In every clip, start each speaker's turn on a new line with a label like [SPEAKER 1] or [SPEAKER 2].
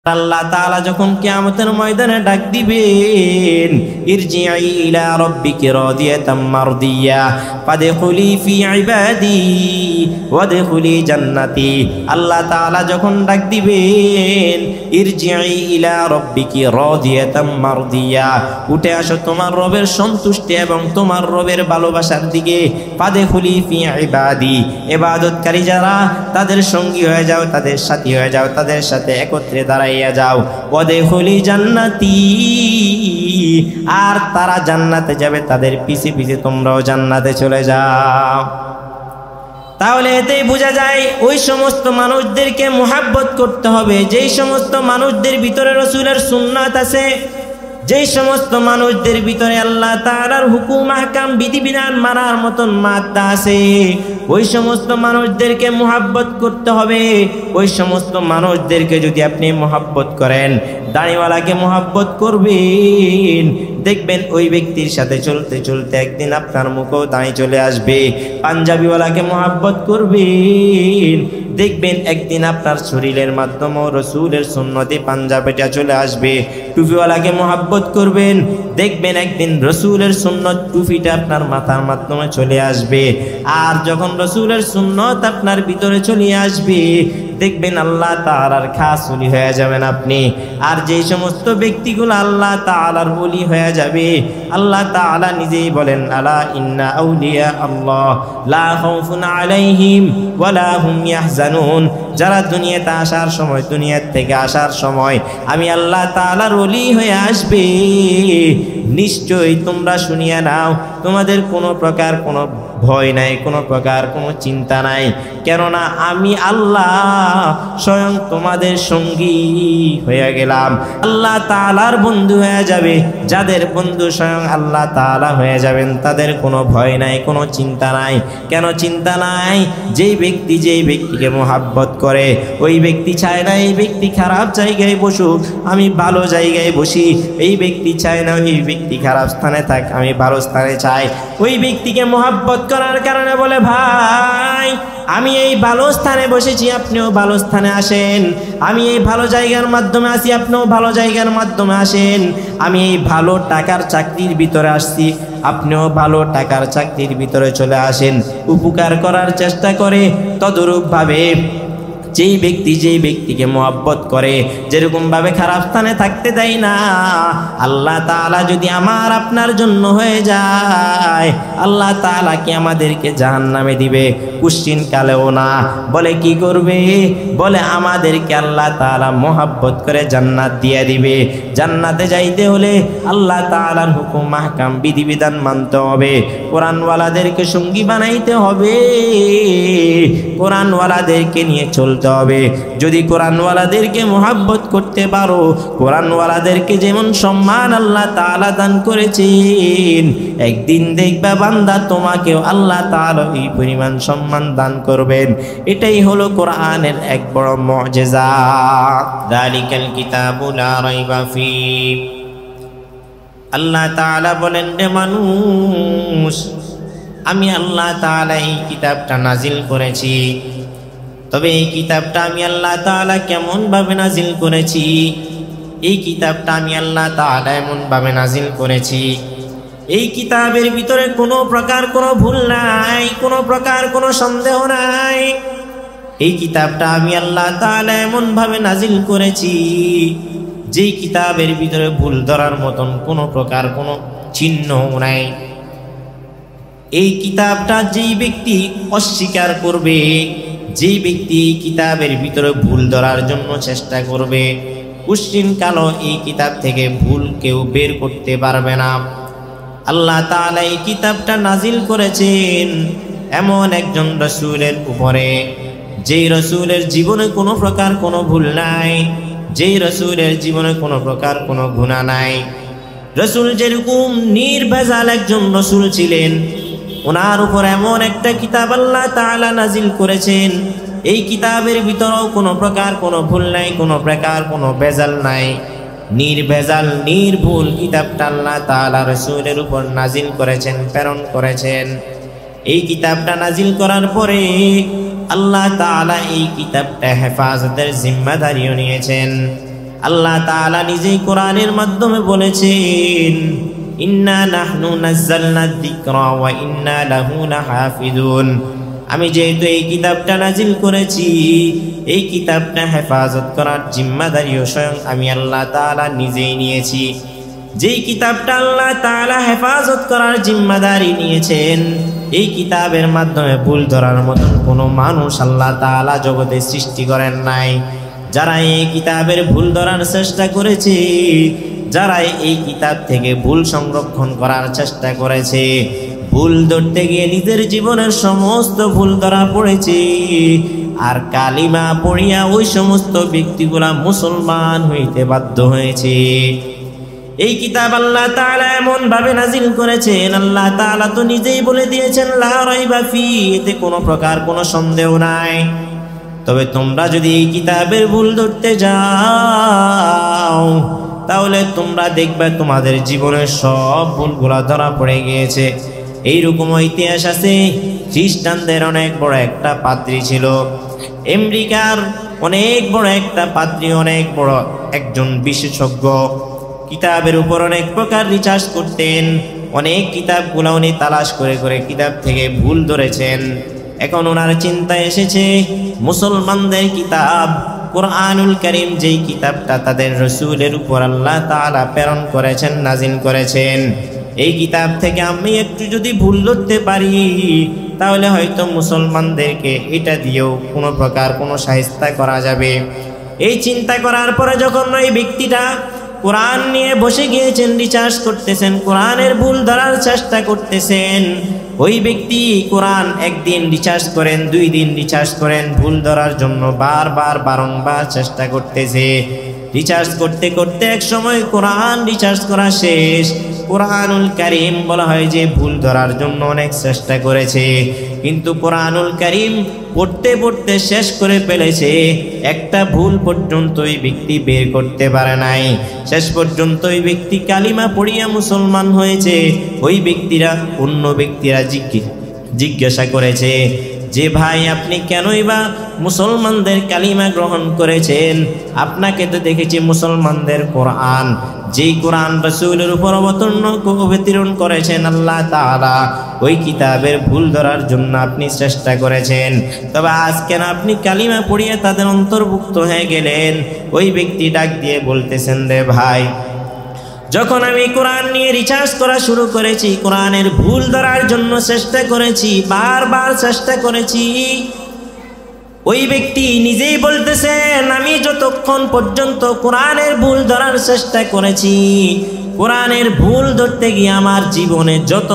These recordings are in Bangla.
[SPEAKER 1] আল্লাহ তাআলা যখন কিয়ামতের ময়দানে ডাক দিবেন, ইরজিই ইলা রাব্বিকি রাদিয়াতাম মারদিয়া ফাদখুলি ফি ইবাদি ওয়াদখুলি জান্নাতি। আল্লাহ তাআলা যখন ডাক দিবেন, ইরজিই ইলা রাব্বিকি রাদিয়াতাম মারদিয়া, উঠে আসো তোমার রবের সন্তুষ্টি এবং তোমার রবের ভালোবাসার দিকে। ফাদখুলি ফি ইবাদি, ইবাদতকারী যারা তাদের সঙ্গী হয়ে যাও, তাদের সাথী হয়ে যাও, তাদের সাথে একত্রে দাঁড়াই যাও। ওয়াদখুলি জান্নাতি, আর তারা জান্নাতে যাবে, তাদের পিছে পিছে তোমরাও জান্নাতে চলে যাও। তাহলে এতেই বোঝা যায় ওই সমস্ত মানুষদেরকে মুহাব্বত করতে হবে যেই সমস্ত মানুষদের ভিতরে রাসূলের সুন্নাত আছে, যেই সমস্ত মানুষদের ভিতরে আল্লাহ তাআলার হুকুম আহকাম বিধিবিধান মানার মতন মাত্রা আছে। ওই সমস্ত মানুষদেরকে মুহাব্বত করতে হবে। ওই সমস্ত মানুষদেরকে যদি আপনি মুহাব্বত করেন, দাড়িওয়ালাকে মুহাব্বত করবেন, দেখবেন ওই ব্যক্তির সাথে চলতে চলতে একদিন আপনার মুখেও দাঁড়ি চলে আসবে। পাঞ্জাবিওয়ালাকে মুহাব্বত করবেন, দেখবেন একদিন আপনার শরীরের মাধ্যমেও রাসূলের সুন্নতে পাঞ্জাবিটা চলে আসবে। টুপিওয়ালাকে মুহাব্বত করবেন, দেখবেন একদিন রাসূলের সুন্নত টুপিটা আপনার মাথার মাধ্যমে চলে আসবে। আর যখন রাসূলের সুন্নত আপনার ভিতরে চলে আসবে, দেখবেন আল্লাহ তাআলার খাস ওলি হয়ে যাবেন আপনি। আর যেই সমস্ত ব্যক্তিগুলো আল্লাহ তাআলার ওলি হয়ে যাবে, আল্লাহ তাআলা নিজেই বলেন, আলা ইন্না আউলিয়া আল্লাহ লা খাউফুন আলাইহিম ওয়ালা হুম ইয়াহজানুন। যারা দুনিয়াতে আসার সময়, দুনিয়া থেকে আসার সময় আমি আল্লাহ তাআলার ওলি হয়ে আসবে, নিশ্চয়ই তোমরা শুনিয়া নাও, তোমাদের কোনো প্রকার কোনো ভয় নাই, কোনো প্রকার কোনো চিন্তা নাই। কেননা আমি আল্লাহ স্বয়ং তোমাদের সঙ্গী হয়ে গেলাম। আল্লাহ তাআলার বন্ধু হয়ে যাবে। যাদের বন্ধু স্বয়ং আল্লাহ তাআলা হয়ে যাবেন, তাদের কোনো ভয় নাই, কোনো চিন্তা নাই। কেন চিন্তা নাই? যেই ব্যক্তিকে মুহাব্বত করে, ওই ব্যক্তি চায় না এই ব্যক্তি খারাপ জায়গায় বসুক, আমি ভালো জায়গায় বসি। এই ব্যক্তি চায় না এই ব্যক্তি খারাপ স্থানে থাক, আমি ভালো স্থানে চাই। ওই ব্যক্তিকে মুহাব্বত করার কারণে বলে, ভাই আমি এই ভালো স্থানে বসেছি, আপনিও ভালো স্থানে আসেন। আমি এই ভালো জায়গার মাধ্যমে আসি, আপনিও ভালো জায়গার মাধ্যমে আসেন। আমি এই ভালো টাকার চাকরির ভিতরে আসছি, আপনিও ভালো টাকার চাকরির ভিতরে চলে আসেন। উপকার করার চেষ্টা করে। তদরূপভাবে যেই ব্যক্তিকে মুহাব্বত করে, যেরকমভাবে খারাপ স্থানে থাকতে দেয় না, আল্লাহ তাআলা যদি আমার আপনার জন্য হয়ে যায়, আল্লাহ তাআলা কি আমাদেরকে জাহান্নামে দিবে? কুশ্চিন কালেও না। বলে কি করবে? বলে আমাদেরকে আল্লাহ তাআলা মুহাব্বত করে জান্নাত দিয়ে দিবে। জান্নাতে যাইতে হলে আল্লাহ তাআলার হুকুম আহকাম বিধিবিধান মানতে হবে। কোরআনওয়ালাদেরকে সঙ্গী বানাইতে হবে, কোরআনওয়ালাদেরকে নিয়ে চলতে হবে। যদি কোরআনওয়ালাদেরকে মুহাব্বত করতে পারো, কোরআনওয়ালাদেরকে যেমন সম্মান আল্লাহ তাআলা দান করেছেন, একদিন দেখবা বান্দা তোমাকেও আল্লাহ তাআলা এই পরিমাণ সম্মান দান করবেন। এটাই হলো কোরআনের এক বড় মুজিজা। যালিকাল কিতাবু লা রাইবা ফি। আল্লাহ তাআলা বলেন, রে মানুষ, আমি আল্লাহ তাআলা এই কিতাবটা নাজিল করেছি। তবে এই কিতাবটা আমি আল্লাহ তাআলা কেমন ভাবে নাজিল করেছি? এই কিতাবটা আমি আল্লাহ তাআলা এমন ভাবে নাজিল করেছি, এই কিতাবের ভিতরে কোনো প্রকার কোনো ভুল নাই, কোনো প্রকার কোনো সন্দেহ নাই। এই কিতাবটা আমি আল্লাহ তাআলা এমন ভাবে নাজিল করেছি, যেই কিতাবের ভিতরে ভুল ধরার মতন কোনো প্রকার কোনো চিহ্ন নাই। এই কিতাবটা যেই ব্যক্তি অস্বীকার করবে, যেই ব্যক্তি এই কিতাবের ভিতরে ভুল ধরার জন্য চেষ্টা করবে, কুশ্চিন কালো এই কিতাব থেকে ভুল কেউ বের করতে পারবে না। আল্লাহ তাআলা এই কিতাবটা নাজিল করেছেন এমন একজন রাসূলের উপরে, যেই রাসূলের জীবনে কোনো প্রকার কোনো ভুল নাই, যেই রাসূলের জীবনে কোনো প্রকার কোনো গুনাহ নাই। রাসূল যেরকম নির্ভেজাল একজন রাসূল ছিলেন, ওনার উপর এমন একটা কিতাব আল্লাহ তাআলা নাজিল করেছেন, এই কিতাবের ভিতরেও কোনো প্রকার কোনো ভুল নাই, কোনো প্রকার কোনো ভেজাল নাই। নির্ভেজাল নির্ভুল কিতাবটা আল্লাহ তাআলা রাসূলের উপর নাজিল করেছেন, প্রেরণ করেছেন। এই কিতাবটা নাজিল করার পরে আল্লাহ তাআলা এই কিতাবটা হেফাজতের জিম্মাদারিও নিয়েছেন। আল্লাহ তাআলা নিজেই কোরআনের মাধ্যমে বলেছেন, ইন্না নাহনু নাযালনা যিকরা ওয়া ইন্না লাহু লাহাফিজুন। আমি যেহেতু এই কিতাবটা নাজিল করেছি, এই কিতাবটা হেফাজত করার জিম্মাদারিও স্বয়ং আমি আল্লাহ তাআলা নিজেই নিয়েছি। যেই কিতাবটা আল্লাহ তাআলা হেফাজত করার জিম্মাদারি নিয়েছেন, এই কিতাবের মাধ্যমে ভুল ধরার মতন কোনো মানুষ আল্লাহ তাআলা জগতে সৃষ্টি করেন নাই। যারা এই কিতাবের ভুল ধরার চেষ্টা করেছে, যারা এই কিতাব থেকে ভুল সংরক্ষণ করার চেষ্টা করেছে, ভুল ধরতে গিয়ে নিজের জীবনের সমস্ত ভুল ধরা পড়েছে, আর কালিমা পড়িয়া ওই সমস্ত ব্যক্তিগুলা মুসলমান হইতে বাধ্য হয়েছে। এই কিতাব আল্লাহ তাআলা এমন ভাবে নাজিল করেছেন, আল্লাহ তাআলা তো নিজেই বলে দিয়েছেন, লা রাইবা ফি, এতে কোনো প্রকার কোনো সন্দেহ নাই। তবে তোমরা যদি এই কিতাবের ভুল ধরতে যাও, তাহলে তোমরা দেখবে তোমাদের জীবনের সব ভুলগুলা ধরা পড়ে গিয়েছে। এইরকম ইতিহাস আছে, খ্রিস্টানদের অনেক বড় একটা পাদ্রী ছিল, আমেরিকার অনেক বড় একটা পাদ্রী, অনেক বড় একজন বিশেষজ্ঞ, কিতাবের উপর অনেক প্রকার রিসার্চ করতেন, অনেক কিতাবগুলো উনি তালাশ করে করে কিতাব থেকে ভুল ধরেছেন। এখন ওনার চিন্তা এসেছে, মুসলমানদের কিতাব কুরআনুল কারীম, যেই কিতাবটা তাদের রাসূলের উপর আল্লাহ তাআলা প্রেরণ করেছেন, নাজিল করেছেন, এই কিতাব থেকে আমি একটু যদি ভুল ধরতে পারি, তাহলে হয়তো মুসলমানদেরকে এটা দিয়েও কোনো প্রকার কোনো শায়েস্তা করা যাবে। এই চিন্তা করার পরে যখন ওই ব্যক্তিটা কোরআন নিয়ে বসে গিয়েছেন, রিসার্চ করতেছেন, কোরআনের ভুল ধরার চেষ্টা করতেছেন, ওই ব্যক্তি কোরআন একদিন রিসার্চ করেন, 2 দিন রিসার্চ করেন, ভুল ধরার জন্য বারবার চেষ্টা করতেছে। রিসার্চ করতে করতে এক সময় কোরআন রিসার্চ করা শেষ। কোরআনুল কারীম বলা হয় যে ভুল ধরার জন্য অনেক চেষ্টা করেছে, কিন্তু কোরআনুল কারীম পড়তে পড়তে শেষ করে ফেলেছে, একটা ভুল পর্যন্ত ওই ব্যক্তি বের করতে পারে নাই। শেষ পর্যন্ত ওই ব্যক্তি কালিমা পড়িয়া মুসলমান হয়েছে। ওই ব্যক্তিরা অন্য ব্যক্তিরা জিজ্ঞাসা করেছে যে, ভাই আপনি কেনই বা মুসলমানদের কালিমা গ্রহণ করেছেন? আপনাকে তো দেখেছি মুসলমানদের কোরআন, যেই কোরআন রাসূলের উপর অবতীর্ণ করেছেন আল্লাহ তাআলা, ওই কিতাবের ভুল ধরার জন্য আপনি চেষ্টা করেছেন, তবে আজ কেন আপনি কালিমা পড়িয়ে তাদের অন্তর্ভুক্ত হয়ে গেলেন? ওই ব্যক্তি ডাক দিয়ে বলতেছেন, রে ভাই, যখন আমি কোরআন নিয়ে রিসার্চ করা শুরু করেছি, কোরআনের ভুল ধরার জন্য চেষ্টা করেছি, বারবার চেষ্টা করেছি, ওই ব্যক্তি নিজেই বলতেছেন, আমি যতক্ষণ পর্যন্ত কোরআনের ভুল ধরার চেষ্টা করেছি, কোরআনের ভুল ধরতে গিয়ে আমার জীবনে যত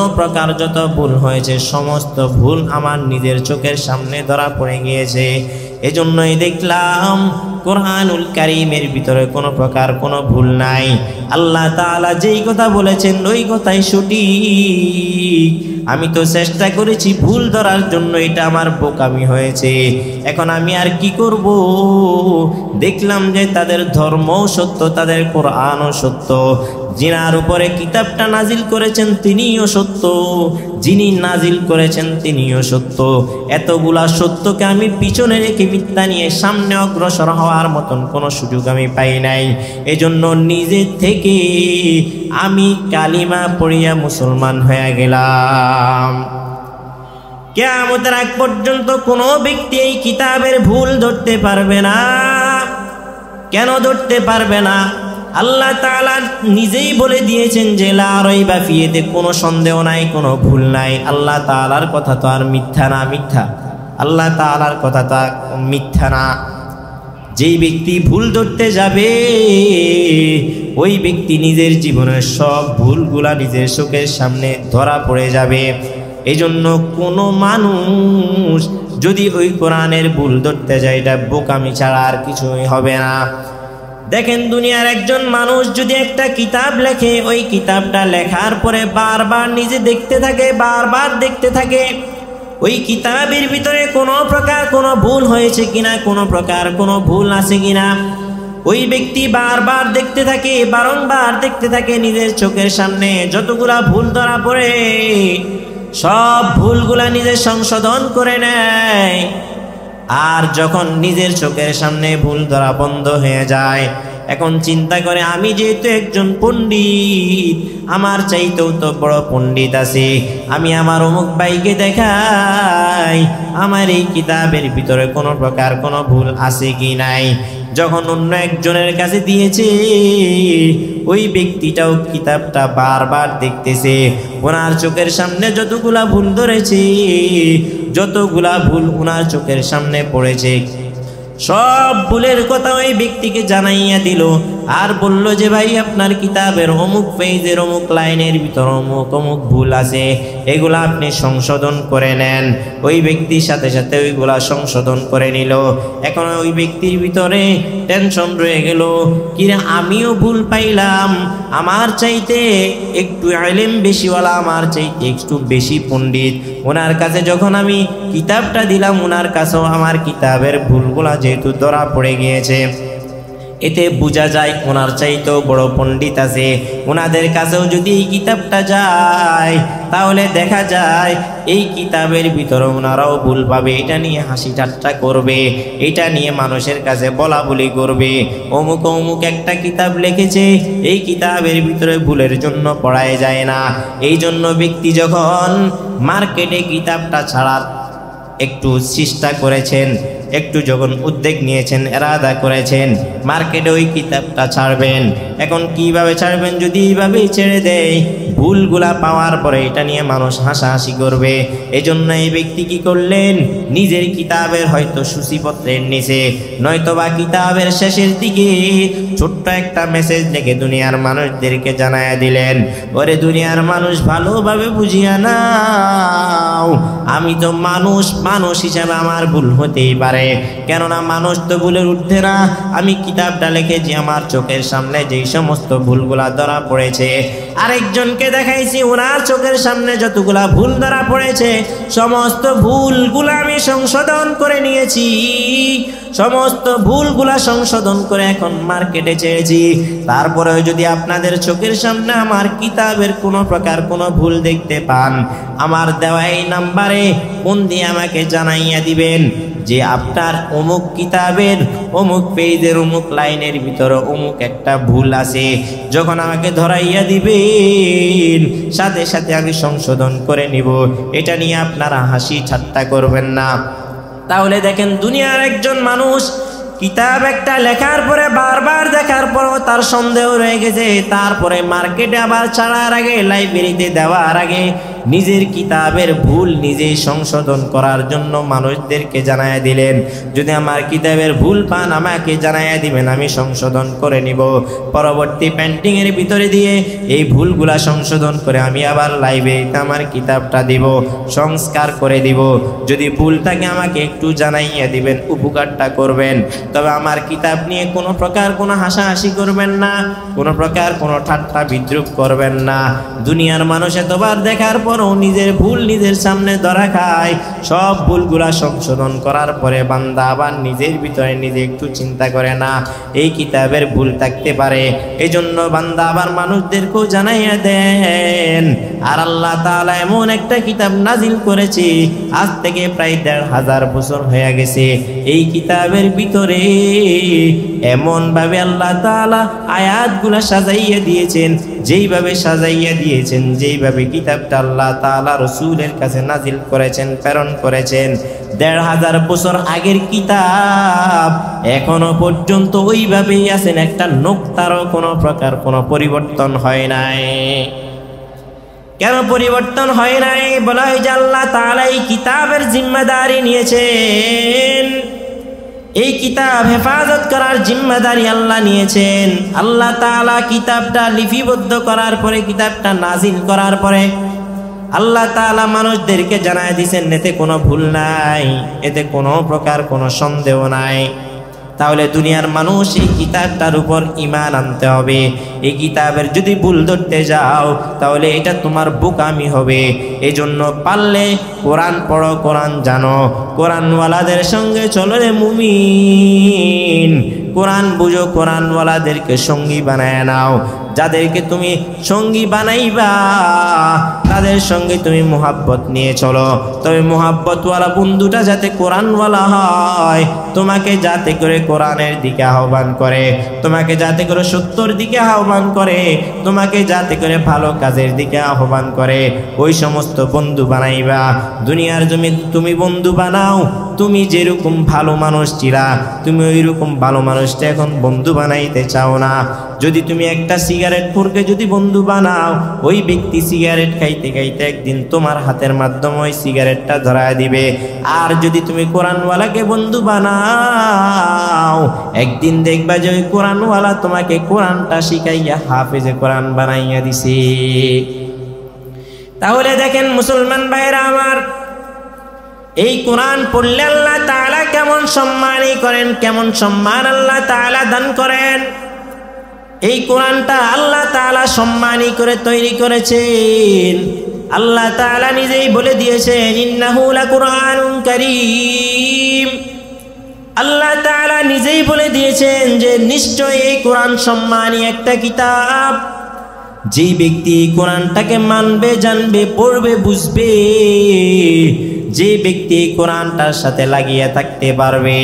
[SPEAKER 1] ভুল হয়েছে, সমস্ত ভুল আমার নিজের চোখের সামনে ধরা পড়ে গিয়েছে। এজন্যই দেখলাম কোরআনুল কারীমের ভিতরে কোনো প্রকার কোনো ভুল নাই। আল্লাহ তাআলা যেই কথা বলেছেন ওই কথাই সঠিক। আমি তো চেষ্টা করেছি ভুল ধরার জন্য, এটা আমার বোকামি হয়েছে। এখন আমি আর কি করব? দেখলাম যে তাদের ধর্মও সত্য, তাদের কোরআনও সত্য, যিনার উপরে কিতাবটা নাজিল করেছেন তিনিও সত্য, যিনি নাজিল করেছেন তিনিও সত্য। এতগুলা সত্যকে আমি পিছনে রেখে মিথ্যা নিয়ে সামনে অগ্রসর হওয়ার মতন কোনো সুযোগ আমি পাই নাই। এজন্য নিজে থেকে আমি কালিমা পড়িয়া মুসলমান হয়ে গেলাম। কিয়ামতের আগ পর্যন্ত কোনো ব্যক্তি এই কিতাবের ভুল ধরতে পারবে না। কেন ধরতে পারবে না? আল্লাহ তাআলা নিজেই বলে দিয়েছেন যে লা রাইবা ফি, এতে কোনো সন্দেহ নাই, কোনো ভুল নাই। আল্লাহ তাআলার কথা তো আর মিথ্যা না, মিথ্যা আল্লাহ তাআলার কথা তো মিথ্যা না। যেই ব্যক্তি ভুল ধরতে যাবে, ওই ব্যক্তি নিজের জীবনের সব ভুলগুলা নিজের চোখের সামনে ধরা পড়ে যাবে। এজন্য কোনো মানুষ যদি ওই কোরআনের ভুল ধরতে যায়, এটা বোকামি ছাড়া আর কিছুই হবে না। দেখেন, দুনিয়ার একজন মানুষ যদি একটা কিতাব লেখে, ওই কিতাবটা লেখার পরে বারবার নিজে দেখতে থাকে, বারবার দেখতে থাকে ওই কিতাবের ভিতরে কোনো প্রকার কোনো ভুল হয়েছে কিনা, কোনো প্রকার কোনো ভুল আছে কিনা। ওই ব্যক্তি বারবার দেখতে থাকে, বারংবার দেখতে থাকে, নিজের চোখের সামনে যতগুলা ভুল ধরা পড়ে সব ভুলগুলা নিজে সংশোধন করে নেয়। আর যখন নিজের চোখের সামনে ভুল ধরা বন্ধ হয়ে যায়, এখন চিন্তা করে আমি যেহেতু একজন পণ্ডিত, আমার চাইতেও তো বড় পণ্ডিত আছে, আমি আমার অমুক ভাইকে দেখাই আমার এই কিতাবের ভিতরে কোনো প্রকার কোনো ভুল আছে কি নাই। যখন অন্য একজনের কাছে দিয়েছে, ওই ব্যক্তিটাও কিতাবটা বারবার দেখতেছে, ওনার চোখের সামনে যতগুলা ভুল ধরেছে, যতগুলা ভুল ওনার চোখের সামনে পড়েছে, সব ভুলের কথা ওই ব্যক্তিকে জানাইয়া দিল। আর বলল যে ভাই আপনার কিতাবের অমুক পেজের অমুক লাইনের ভিতর অমুক অমুক ভুল আছে, এগুলা আপনি সংশোধন করে নেন। ওই ব্যক্তির সাথে সাথে ওইগুলা সংশোধন করে নিল। এখন ওই ব্যক্তির ভিতরে টেনশন রয়ে গেল, কিরে আমিও ভুল পাইলাম, আমার চাইতে একটু ইলম বেশিওয়ালা, আমার চাইতে একটু বেশি পণ্ডিত, ওনার কাছে যখন আমি কিতাবটা দিলাম, ওনার কাছেও আমার কিতাবের ভুলগুলা যেহেতু ধরা পড়ে গিয়েছে, এতে বোঝা যায় ওনার চাইতেও বড় পণ্ডিত আছে। ওনাদের কাছেও যদি এই কিতাবটা যায়, তাহলে দেখা যায় এই কিতাবের ভিতরে ওনারাও ভুল পাবে, এটা নিয়ে হাসি ঠাট্টা করবে, এটা নিয়ে মানুষের কাছে বলা বলি করবে, অমুক অমুক একটা কিতাব লিখেছে, এই কিতাবের ভিতরে ভুলের জন্য পড়ায় যায় না। এই জন্য ব্যক্তি যখন মার্কেটে কিতাবটা ছাড়ার একটু চেষ্টা করেছেন, একটু যখন উদ্যোগ নিয়েছেন, এরাদা করেছেন মার্কেটে ওই কিতাবটা ছাড়বেন, এখন কিভাবে ছাড়বেন? যদি এইভাবেই ছেড়ে দেয়, ভুলগুলা পাওয়ার পরে এটা নিয়ে মানুষ হাসাহাসি করবে। এজন্য এই ব্যক্তি কি করলেন, নিজের কিতাবের হয়তো সূচিপত্রের নিচে নয়তোবা কিতাবের শেষের দিকে ছোট্ট একটা মেসেজ লিখে দুনিয়ার মানুষদেরকে জানায়া দিলেন, ওরে দুনিয়ার মানুষ ভালোভাবে বুঝিয়া নাও, আমি তো মানুষ, মানুষ হিসাবে আমার ভুল হতেই পারে, কেননা মানুষ তো ভুলের ঊর্ধ্বে না। আমি কিতাবটা লিখেছি, আমার চোখের সামনে যেই সমস্ত ভুলগুলা ধরা পড়েছে, আরেকজনকে দেখাইছি, ওনার চোখের সামনে যতগুলা ভুল ধরা পড়েছে, সমস্ত ভুলগুলা আমি সংশোধন করে নিয়েছি, সমস্ত ভুলগুলা সংশোধন করে এখন মার্কেটে ছেড়েছি। তারপরেও যদি আপনাদের চোখের সামনে আমার কিতাবের কোনো প্রকার কোনো ভুল দেখতে পান, আমার দেওয়া এই নাম্বারে ফোন দিয়ে আমাকে জানাইয়া দিবেন যে আপনার অমুক কিতাবের অমুক পেজের অমুক লাইনের ভিতরে অমুক একটা ভুল আছে। যখন আমাকে ধরাইয়া দিবেন, সাথে সাথে আমি সংশোধন করে নিব, এটা নিয়ে আপনারা হাসি ঠাট্টা করবেন না। তাহলে দেখেন, দুনিয়ার একজন মানুষ কিতাব একটা লেখার পরে বারবার দেখার পরও তার সন্দেহ রয়ে গেছে, তারপরে মার্কেটে আবার ছাড়ার আগে, লাইব্রেরিতে দেওয়ার আগে নিজের কিতাবের ভুল নিজেই সংশোধন করার জন্য মানুষদেরকে জানাইয়া দিলেন, যদি আমার কিতাবের ভুল পান আমাকে জানাইয়া দিবেন, আমি সংশোধন করে নিব, পরবর্তী পেন্টিংয়ের ভিতরে দিয়ে এই ভুলগুলা সংশোধন করে আমি আবার লাইব্রেরিতে আমার কিতাবটা দিব, সংস্কার করে দিব। যদি ভুল থাকে আমাকে একটু জানাইয়া দিবেন, উপকারটা করবেন। তবে আমার কিতাব নিয়ে কোনো প্রকার কোনো হাসাহাসি করবেন না, কোনো প্রকার কোনো ঠাট্টা বিদ্রুপ করবেন না। দুনিয়ার মানুষ এতবার দেখার পরও নিজের ভুল নিজের সামনে ধরা খায়। সব ভুলগুলা সংশোধন করার পরে বান্দা আবার নিজের ভিতরে নিজে একটু চিন্তা করে না এই কিতাবের ভুল থাকতে পারে, এজন্য বান্দা আবার মানুষদেরকেও জানাইয়া দেন। আর আল্লাহ তাআলা এমন একটা কিতাব নাজিল করেছে, আজ থেকে প্রায় ১,৫০০ বছর হয়ে গেছে। এই কিতাবের ভিতরে এমন ভাবে আল্লাহ তাআলা আয়াতগুলা সাজাইয়া দিয়েছেন, যেইভাবে সাজাইয়া দিয়েছেন, যেইভাবে কিতাবটা আল্লাহ তাআলা রাসূলের কাছে নাজিল করেছেন, প্রেরণ করেছেন, ১,৫০০ বছর আগের কিতাব এখনো পর্যন্ত ওইভাবেই আছেন, একটা নোক্তারও কোনো প্রকার কোনো পরিবর্তন হয় নাই। কেন পরিবর্তন হয় নাই? বলা হয় যে আল্লাহ তাআলা এই কিতাবের জিম্মাদারি নিয়েছেন, এই কিতাব হেফাজত করার জিম্মাদারি আল্লাহ নিয়েছেন। আল্লাহ তাআলা কিতাবটা লিপিবদ্ধ করার পরে, কিতাবটা নাজিল করার পরে আল্লাহ তাআলা মানুষদেরকে জানায় দিয়েছেন, এতে কোনো ভুল নাই, এতে কোনো প্রকার কোনো সন্দেহ নাই। তাহলে দুনিয়ার মানুষ এই কিতাবটার উপর ঈমান আনতে হবে। এই কিতাবের যদি ভুল ধরতে যাও তাহলে এটা তোমার বোকামি হবে। এই জন্য পারলে কোরআন পড়ো, কোরআন জানো, কোরআনওয়ালাদের সঙ্গে চলো রে মুমিন। কোরআন বুঝো, কোরআনওয়ালাদেরকে সঙ্গী বানায় নাও। যাদেরকে তুমি সঙ্গী বানাইবা তাদের সঙ্গে তুমি মুহাব্বত নিয়ে চলো। তবে মুহাব্বতওয়ালা বন্ধুটা যাতে কোরআনওয়ালা হয়, তোমাকে যাতে করে কোরআনের দিকে আহ্বান করে, তোমাকে যাতে করে সত্যর দিকে আহ্বান করে, তোমাকে যাতে করে ভালো কাজের দিকে আহ্বান করে, ওই সমস্ত বন্ধু বানাইবা। দুনিয়ার জমি তুমি বন্ধু বানাও, তুমি যেরকম ভালো মানুষ ছিলা তুমি ওই রকম ভালো মানুষটা এখন বন্ধু বানাইতে চাও না। যদি তুমি একটা সিগারেট খোরকে যদি বন্ধু বানাও, ওই ব্যক্তি সিগারেট খাইতে খাইতে একদিন তোমার হাতের মাধ্যমে ওই সিগারেটটা ধরায় দিবে। আর যদি তুমি কোরআনওয়ালাকে বন্ধু বানাও, একদিন দেখবা যে ওই কোরআনওয়ালা তোমাকে কোরআনটা শিখাইয়া হাফেজে কোরআন বানাইয়া দিছে। তাহলে দেখেন মুসলমান ভাইরা আমার, এই কোরআন পড়লে আল্লাহ তাআলা কেমন সম্মানই করেন, কেমন সম্মান আল্লাহ তাআলা দান করেন। এই কোরআনটা আল্লাহ তাআলা সম্মানই করে তৈরি করেছেন। আল্লাহ তাআলা নিজেই বলে দিয়েছেন, ইন্নাহু লাকুরআনুন কারীম। আল্লাহ তাআলা নিজেই বলে দিয়েছেন যে নিশ্চয় এই কোরআন সম্মানী একটা কিতাব। যে ব্যক্তি কোরআনটাকে মানবে, জানবে, পড়বে, বুঝবে, যে ব্যক্তি কোরআনটার সাথে লাগিয়ে থাকতে পারবে,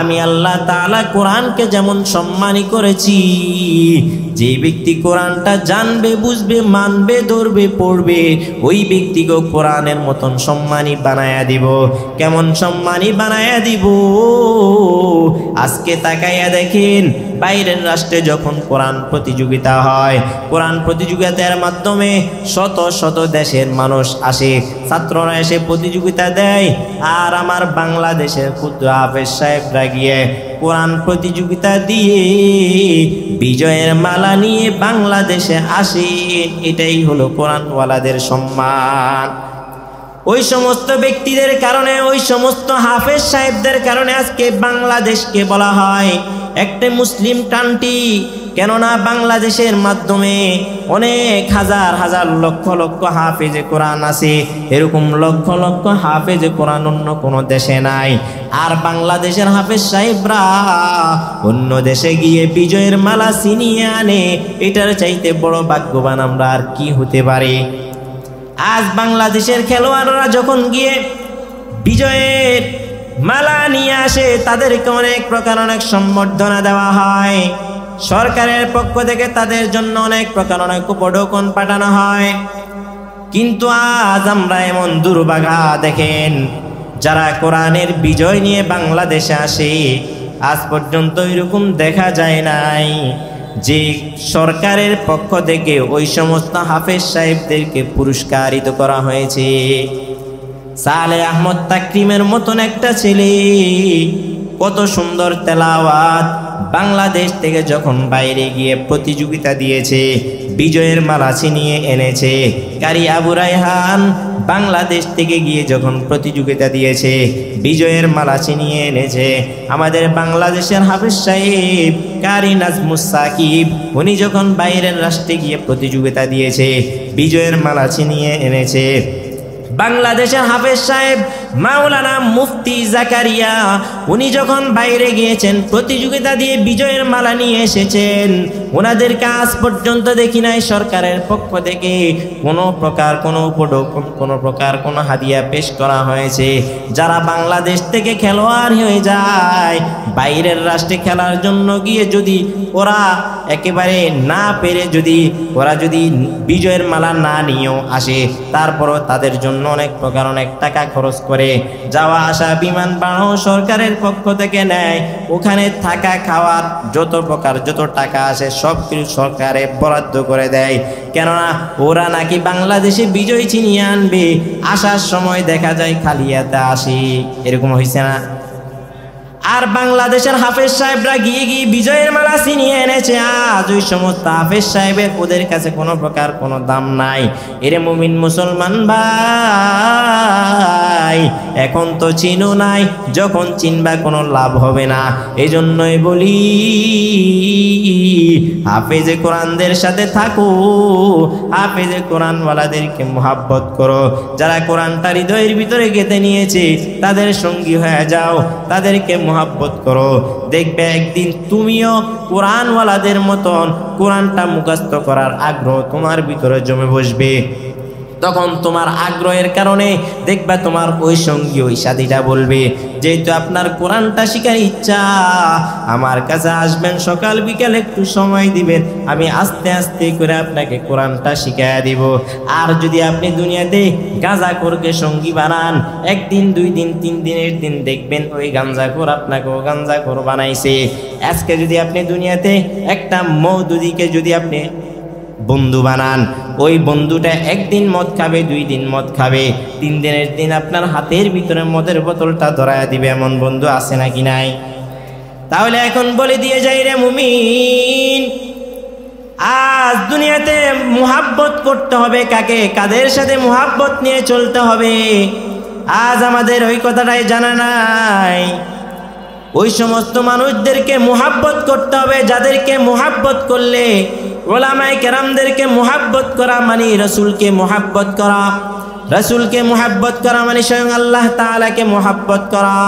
[SPEAKER 1] আমি আল্লাহ তাআলা কোরআনকে যেমন সম্মানী করেছি, যে ব্যক্তি কোরআনটা জানবে, বুঝবে, মানবে, ধরবে, পড়বে, ওই ব্যক্তিকে কোরআনের মতন সম্মানী বানায়া দিব। কেমন সম্মানী বানায়া দিব? আজকে তাকাইয়া দেখেন, বাইরের রাষ্ট্রে যখন কোরআন প্রতিযোগিতা হয়, কোরআন প্রতিযোগিতার মাধ্যমে শত শত দেশের মানুষ আসে, ছাত্ররা এসে প্রতিযোগিতা দেয়। আর আমার বাংলাদেশের ক্ষুদ্র হাফেজ সাহেবরা গিয়ে কোরআন প্রতিযোগিতা দিয়ে বিজয়ের মালা নিয়ে বাংলাদেশে আসেন। এটাই হলো কোরআনওয়ালাদের সম্মান। ওই সমস্ত ব্যক্তিদের কারণে, ওই সমস্ত হাফেজ সাহেবদের কারণে আজকে বাংলাদেশকে বলা হয় একটা মুসলিম কান্ট্রি। কেননা বাংলাদেশের মাধ্যমে অনেক হাজার হাজার লক্ষ লক্ষ হাফেজে কোরআন আছে। এরকম লক্ষ লক্ষ হাফেজে কোরআন অন্য কোনো দেশে নাই। আর বাংলাদেশের হাফেজ সাহেবরা অন্য দেশে গিয়ে বিজয়ের মালা ছিনিয়ে আনে। এটার চাইতে বড় ভাগ্যবান আমরা আর কি হতে পারে? আজ বাংলাদেশের খেলোয়াড়রা যখন গিয়ে বিজয়ের মালা নিয়ে আসে, তাদেরকে অনেক প্রকার অনেক সম্বর্ধনা দেওয়া হয়। সরকারের পক্ষ থেকে তাদের জন্য অনেক প্রকার অনেক উপঢৌকন পাঠানো হয়। কিন্তু আজ আমরা এমন দুর্ভাগা দেখেন, যারা কোরআনের বিজয় নিয়ে বাংলাদেশে আসে, আজ পর্যন্ত এরকম দেখা যায় নাই যে সরকারের পক্ষ থেকে ওই সমস্ত হাফেজ সাহেবদেরকে পুরস্কারিত করা হয়েছে। সালেহ আহমদ তাকরিমের মতন একটা ছেলে কত সুন্দর তেলাওয়াত, বাংলাদেশ থেকে যখন বাইরে গিয়ে প্রতিযোগিতা দিয়েছে, বিজয়ের মালা ছিনিয়ে এনেছে। কারি আবু রায়হান বাংলাদেশ থেকে গিয়ে যখন প্রতিযোগিতা দিয়েছে, বিজয়ের মালা ছিনিয়ে এনেছে। আমাদের বাংলাদেশের হাফেজ সাহেব কারি নাজমুস সাকিব, উনি যখন বাইরের রাষ্ট্রে গিয়ে প্রতিযোগিতা দিয়েছে, বিজয়ের মালা ছিনিয়ে এনেছে। বাংলাদেশের হাফেজ সাহেব মাওলানা মুফতি জাকারিয়া, উনি যখন বাইরে গিয়েছেন প্রতিযোগিতা দিয়ে বিজয়ের মালা নিয়ে এসেছেন, ওনাদেরকে আজ পর্যন্ত দেখি নাই সরকারের পক্ষ থেকে কোনো প্রকার কোনো উপঢৌকন, কোনো প্রকার কোনো হাদিয়া পেশ করা হয়েছে। যারা বাংলাদেশ থেকে খেলোয়াড় হয়ে যায়, বাইরের রাষ্ট্রে খেলার জন্য গিয়ে যদি ওরা একেবারে না পেরে, যদি ওরা যদি বিজয়ের মালা না নিয়েও আসে, তারপরও তাদের জন্য অনেক প্রকার অনেক টাকা খরচ করে যাওয়া আসা, বিমান ভাড়াও সরকারের পক্ষ থেকে নেয়। ওখানে থাকা খাওয়ার যত প্রকার যত টাকা আসে সব কিছু সরকারে বরাদ্দ করে দেয়। কেননা ওরা নাকি বাংলাদেশে বিজয় ছিনিয়ে আনবে, আসার সময় দেখা যায় খালি হাতে আসে। এরকম হয়েছে না? আর বাংলাদেশের হাফেজ সাহেবরা গিয়ে গিয়ে বিজয়ের মালা ছিনিয়ে এনেছে। আজ ওই সমস্ত হাফেজ সাহেবের ওদের কাছে কোনো প্রকার কোনো দাম নাই। এরে মুমিন মুসলমান ভাই, এখন তো চিনো নাই, যখন চিনবা কোনো লাভ হবে না। এই জন্যই বলি হাফেজে কোরআনদের সাথে থাকো, হাফেজে কোরআনওয়ালাদেরকে মোহাব্বত করো। যারা কোরআনটা হৃদয়ের ভিতরে গেঁথে নিয়েছে তাদের সঙ্গী হয়ে যাও, তাদেরকে মোহাব্বত করো, দেখবে একদিন তুমিও কোরআনওয়ালাদের মতন কোরআনটা মুখস্থ করার আগ্রহ তোমার ভিতরে জমে বসবে। তখন তোমার আগ্রহের কারণে দেখবা তোমার ওই সঙ্গী ওই সাথীটা বলবে, যেহেতু আপনার কোরআনটা শিখার ইচ্ছা, আমার কাছে আসবেন, সকাল বিকাল একটু সময় দিবেন, আমি আস্তে আস্তে করে আপনাকে কোরআনটা শিখাইয়া দিব। আর যদি আপনি দুনিয়াতে গাঁজাখোরকে সঙ্গী বানান, একদিন 2 দিন 3 দিনের দিন দেখবেন ওই গাঁজাখোর আপনাকেও গাঁজাখোর বানাইছে। আজকে যদি আপনি দুনিয়াতে একটা মওদুদীকে যদি আপনি বন্ধু বানান, ওই বন্ধুটা একদিন মদ খাবে, 2 দিন মদ খাবে, 3 দিনের দিন আপনার হাতের ভিতরে মদের বোতলটা ধরায়া দিবে। এমন বন্ধু আছে নাকি নাই? তাহলে এখন বলে দিয়ে যাই রে মুমিন, আজ দুনিয়াতে মুহাব্বত করতে হবে কাকে, কাদের সাথে মুহাব্বত নিয়ে চলতে হবে, আজ আমাদের ওই কথাটাই জানা নাই। ওই সমস্ত মানুষদেরকে মুহাব্বত করতে হবে যাদেরকে মুহাব্বত করলে, ওলামায়ে কেরামদেরকে মুহাব্বত করা মানে রাসূলকে মুহাব্বত করা, রাসূলকে মুহাব্বত করা মানে স্বয়ং আল্লাহ তাআলাকে মুহাব্বত করা।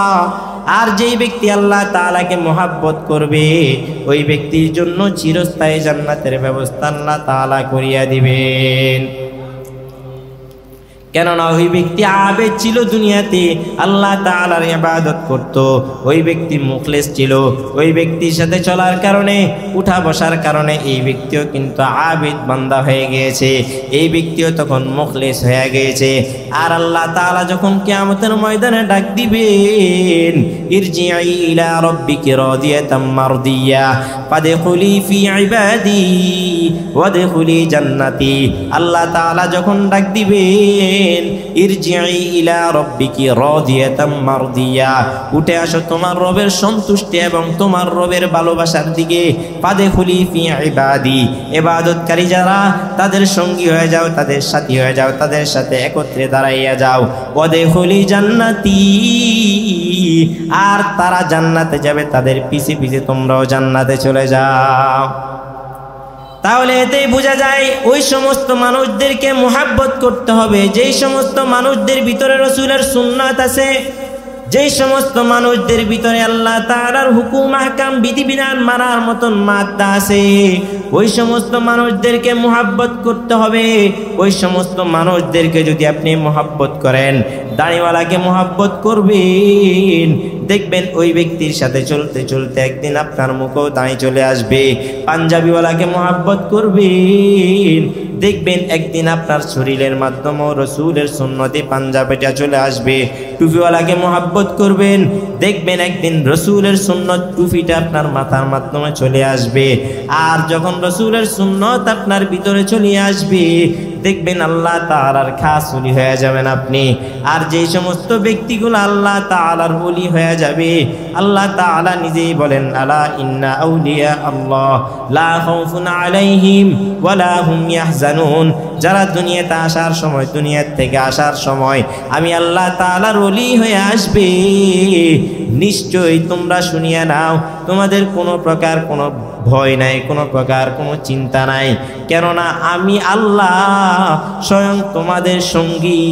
[SPEAKER 1] আর যেই ব্যক্তি আল্লাহ তাআলাকে মুহাব্বত করবে, ওই ব্যক্তির জন্য চিরস্থায়ী জান্নাতের ব্যবস্থা আল্লাহ তাআলা করিয়া দিবেন। কেননা ওই ব্যক্তি আবেদ ছিল, দুনিয়াতে আল্লাহ তাআলার ইবাদত করত, ওই ব্যক্তি মুখলেস ছিল, ওই ব্যক্তির সাথে চলার কারণে, উঠা বসার কারণে এই ব্যক্তিও কিন্তু আবেদ বান্দা হয়ে গিয়েছে, এই ব্যক্তিও তখন মুখলেস হয়ে গিয়েছে। আর আল্লাহ তাআলা যখন কিয়ামতের ময়দানে ডাক দিবেন, ইরজিই ইলা রাব্বিকি রাদিয়াতাম মারদিয়া ফাদখুলি ফি ইবাদি ওয়াদখুলি জান্নাতি, আল্লাহ তাআলা যখন ডাক দিবেন, ইরজিই ইলা রাব্বিকি রাদিয়াতাম মারদিয়া, উঠে আসো তোমার রবের সন্তুষ্টি এবং তোমার রবের ভালোবাসার দিকে, ফাদখুলি ফি ইবাদি, ইবাদতকারী যারা তাদের সঙ্গী হয়ে যাও, তাদের সাথী হয়ে যাও, তাদের সাথে একত্রে দাঁড়াইয়া যাও, ওয়াদখুলি জান্নাতি, আর তারা জান্নাতে যাবে, তাদের পিছে পিছে তোমরাও জান্নাতে চলে যাও। তাহলে এতেই বোঝা যায় ওই সমস্ত মানুষদেরকে মুহাব্বত করতে হবে যেই সমস্ত মানুষদের ভিতরে রাসূলের সুন্নাত আছে, যেই সমস্ত মানুষদের ভিতরে আল্লাহ তাআলার হুকুম আহকাম বিধিবিধান মানার মতন মাত্রা আছে, ওই সমস্ত মানুষদেরকে মুহাব্বত করতে হবে। ওই সমস্ত মানুষদেরকে যদি আপনি মুহাব্বত করেন, দাড়িওয়ালাকে মুহাব্বত করবেন, দেখবেন ওই ব্যক্তির সাথে চলতে চলতে একদিন আপনার মুখেও দাঁড়িয়ে চলে আসবে। পাঞ্জাবিওয়ালাকে মুহাব্বত করবেন, দেখবেন একদিন আপনার শরীরের মাধ্যমেও রাসূলের সুন্নতে পাঞ্জাবিটা চলে আসবে। টুপিওয়ালাকে মুহাব্বত করবেন, দেখবেন একদিন রাসূলের সুন্নত টুপিটা আপনার মাথার মাধ্যমে চলে আসবে। আর যখন রাসূলের সুন্নত আপনার ভিতরে চলে আসবে, দেখবেন আল্লাহ তাআলার খাস ওলি হয়ে যাবেন আপনি। আর যেই সমস্ত ব্যক্তিগুলো আল্লাহ তাআলার ওলি হয়ে যাবে, আল্লাহ তাআলা নিজেই বলেন, আলা ইন্না আউলিয়া আল্লাহ লা খাউফুন আলাইহিম ওয়ালা হুম ইয়াহজানুন, যারা দুনিয়াতে আসার সময়, দুনিয়া থেকে আসার সময় আমি আল্লাহ তাআলার ওলি হয়ে আসবে, নিশ্চয়ই তোমরা শুনিয়া নাও, তোমাদের কোনো প্রকার কোনো ভয় নাই, কোনো প্রকার কোনো চিন্তা নাই, কেননা আমি আল্লাহ স্বয়ং তোমাদের সঙ্গী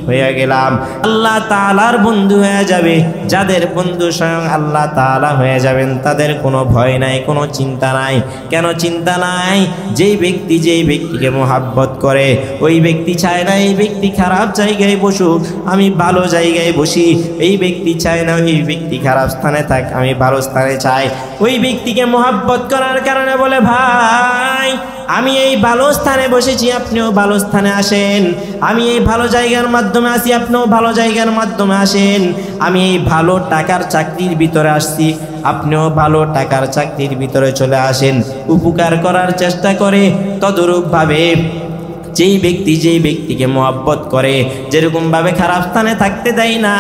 [SPEAKER 1] হয়ে গেলাম। আল্লাহ তাআলার বন্ধু হয়ে যাবে, যাদের বন্ধু স্বয়ং আল্লাহ তাআলা হয়ে যাবেন, তাদের কোনো ভয় নাই, কোনো চিন্তা নাই। কেন চিন্তা নাই? যেই ব্যক্তিকে মুহাব্বত করে, ওই ব্যক্তি চায় না এই ব্যক্তি খারাপ জায়গায় বসুক, আমি ভালো জায়গায় বসি। এই ব্যক্তি চায় না এই ব্যক্তি খারাপ স্থানে থাক, আমি ভালো স্থানে চাই। ওই ব্যক্তিকে মুহাব্বত করার কারণে বলে, ভাই আমি এই ভালো স্থানে বসেছি, আপনিও ভালো স্থানে আসেন। আমি এই ভালো জায়গার মাধ্যমে আসি, আপনিও ভালো জায়গার মাধ্যমে আসেন। আমি এই ভালো টাকার চাকরির ভিতরে আসছি, আপনিও ভালো টাকার চাকরির ভিতরে চলে আসেন। উপকার করার চেষ্টা করে, তদরূপভাবে যেই ব্যক্তিকে মুহাব্বত করে, যেরকম ভাবে খারাপ স্থানে থাকতে দেয় না,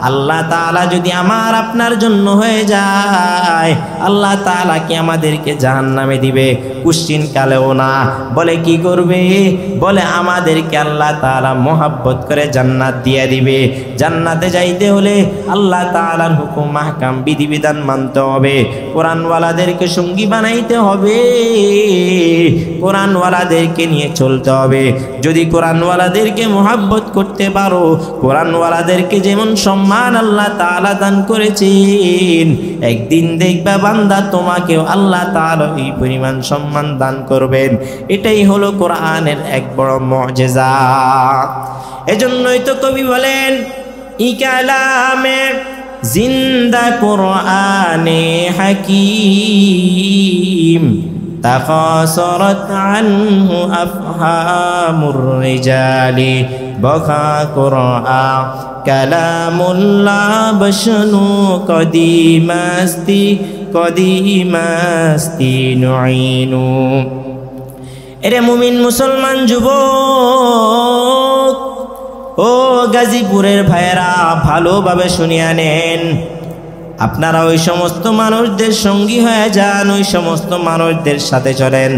[SPEAKER 1] আল্লাহ তাআলা যদি আমার আপনার জন্য হয়ে যায়, আল্লাহ তাআলা কি আমাদেরকে জাহান্নামে দিবে? কুশ্চিন কালেও না। বলে কি করবে? বলে আমাদেরকে আল্লাহ তাআলা মুহাব্বত করে জান্নাত দিয়ে দিবে। জান্নাতে যাইতে হলে আল্লাহ তাআলার হুকুম আহকাম বিধিবিধান মানতে হবে, কোরআনওয়ালাদেরকে সঙ্গী বানাইতে হবে, কোরআনওয়ালাদেরকে নিয়ে চলতে হবে। যদি কোরআনওয়ালাদেরকে মহব্বত করতে পারো, কোরআনওয়ালাদেরকে যেমন সম্মান আল্লাহ তাআলা দান করেছেন, একদিন দেখবা বান্দা তোমাকেও আল্লাহ তাআলা এই পরিমাণ সম্মান দান করবেন। এটাই হলো কোরআনের এক বড় মুআজিজা। এজন্যই তো কবি বলেন, ই কালামে জিন্দা কোরআনে হাকিম তাকাসরাত আনহু আফহামুর রিজালি বখা কোরআন কালামুল্লাহ বশনু কদিমাস্তি নুইনু। এরে মুমিন মুসলমান যুবক ও গাজীপুরের ভাইয়েরা, ভালোভাবে শুনিয়া নেন। আপনারা ওই সমস্ত মানুষদের সঙ্গী হয়ে যান, ওই সমস্ত মানুষদের সাথে চলেন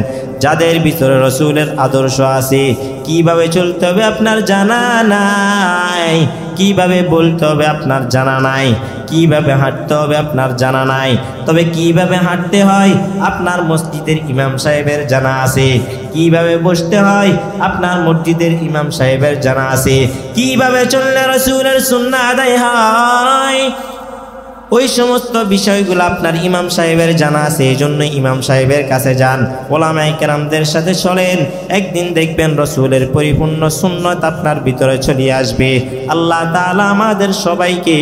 [SPEAKER 1] যাদের ভিতরে রসুলের আদর্শ আছে। কিভাবে চলতে হবে আপনার জানা নাই, কিভাবে বলতে হবে আপনার জানা নাই, কিভাবে হাঁটতে হবে আপনার জানা নাই। তবে কিভাবে হাঁটতে হয় আপনার মসজিদের ইমাম সাহেবের জানা আছে, কিভাবে বসতে হয় আপনার মসজিদের ইমাম সাহেবের জানা আছে, কিভাবে চললে রসুলের সুন্নাহ আদায় হয় ওই সমস্ত বিষয়গুলো আপনার ইমাম সাহেবের জানা আছে। এই জন্য ইমাম সাহেবের কাছে যান, ওলামায়ে কেরামদের সাথে চলেন। একদিন দেখবেন রসুলের পরিপূর্ণ সুন্নাত আপনার ভিতরে চলে আসবে। আল্লাহ তাআলা আমাদের সবাইকে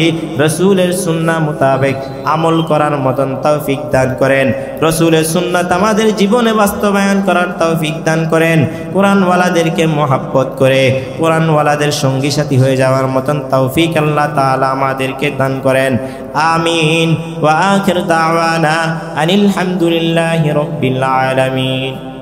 [SPEAKER 1] রসুলের সুন্নাহ মোতাবেক আমল করার মতন তৌফিক দান করেন। রসুলের সুন্নাত আমাদের জীবনে বাস্তবায়ন করার তৌফিক দান করেন। কোরআনওয়ালাদেরকে মহব্বত করে কোরআনওয়ালাদের সঙ্গী সাথী হয়ে যাওয়ার মতন তৌফিক আল্লাহ তাআলা আমাদেরকে দান করেন। আমিন। ওয়া আখির দাওয়ানা আনিল হামদুলিল্লাহি রাব্বিল আলামিন।